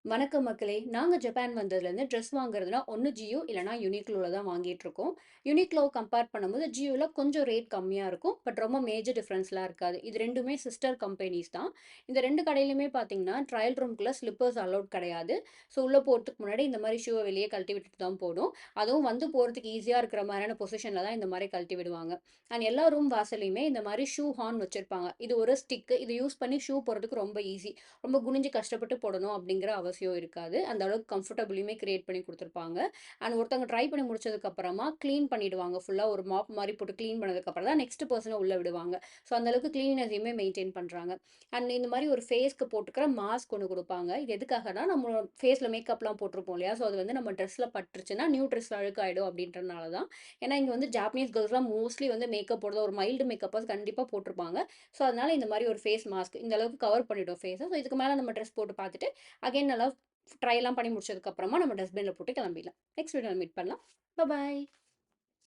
வணக்கம் மக்களே! நாங்க ஜப்பான் வந்ததுலேருந்து ட்ரெஸ் வாங்குறதுனா, ஒண்ணு ஜியோ இல்லன்னா யூனிக்லோல தான் வாங்கிட்டுருக்கோம். யூனிக்லோ கம்பேர் பண்ணும்போது ஜியோல கொஞ்சம் ரேட் கம்மியா இருக்கும். பட் ரொம்ப மேஜர் டிஃபரன்ஸ்லாம் இருக்காது. இது 2மே சிஸ்டர் கம்பெனிஸ் தான். இந்த 2 கடையிலுமே பார்த்தீங்கன்னா, ட்ரையல் ரூம்குள்ள ஸ்லிப்பர்ஸ் அலவுட் கிடையாது. ஸோ உள்ள போறதுக்கு முன்னாடி இந்த மாரி ஷூவ வெளியே கழட்டி விட்டுட்டு தான் போணும். அதுவும் வந்து போறதுக்கு ஈஸியா இருக்கிற மாரியான பொசிஷன்ல தான் இந்த மாரி கழட்டி விடுவாங்க. அண்ட் எல்லா ரூம் வாசல்லயுமே இந்த மாரி ஷூ ஹார்ன் வச்சிருப்பாங்க. இது ஒரு ஸ்டிக். இத யூஸ் பண்ணி ஷூ போடுறதுக்கு ரொம்ப ஈஸி. ரொம்ப குனிஞ்சு கஷ்டப்பட்டு போடணும் அப்படிங்கிற அவசியம் இருக்காது. அந்த அளவுக்கு கம்ஃபர்டபுளியுமே கிரியேட் பண்ணி குடுத்துருப்பாங்க. அண்ட் ஒருத்தவங்க ட்ரை பண்ணி முடிச்சதுக்கு அப்புறமா கிளீன் பண்ணிடுவாங்க. ஃபுல்லா ஒரு மாப் மாரி போட்டு கிளீன் பண்ணதுக்கு அப்புறம் தான் நெக்ஸ்ட் பெர்சன உள்ள விடுவாங்க. ஸோ அந்த அளவுக்கு கிளீனினஸையுமே மெயின்டெயின் பண்றாங்க. அண்ட் இந்த மாரி ஒரு ஃபேஸ்க்கு போட்டுக்கிற மாஸ்க் ஒண்ணு குடுப்பாங்க. இது எதுக்காகன்னா, நம்ம ஃபேஸ்ல மேக்கப்லாம் போட்டிருப்போம் இல்லையா? ஸோ அது வந்து நம்ம ட்ரெஸ்ல பட்டுருச்சுன்னா, நியூ ட்ரெஸ்ல அழுக்காயிடும் அப்படின்றனால தான். ஏன்னா இங்க வந்து ஜாப்பனீஸ் கேர்ள்ஸ்லாம் மோஸ்ட்லி வந்து மேக்கப் போடுறது ஒரு மைல்டு மேக்கப்பாவது கண்டிப்பா போட்டிருப்பாங்க. ஸோ அதனால இந்த மாரி ஒரு ஃபேஸ் மாஸ்க் இந்த அளவுக்கு கவர் பண்ணிடும் ஃபேஸ. ஸோ இதுக்கு மேல நம்ம ட்ரெஸ் போட்டு பார்த்துட்டு, அகைன் நல்லா ட்ரை எல்லாம் பண்ணி முடிச்சதுக்கு அப்புறமா நம்ம டஸ்ட்பின்ல போட்டு கிளம்பிடலாம். நெக்ஸ்ட் வீடியோல மீட் பண்ணலாம். பாய்.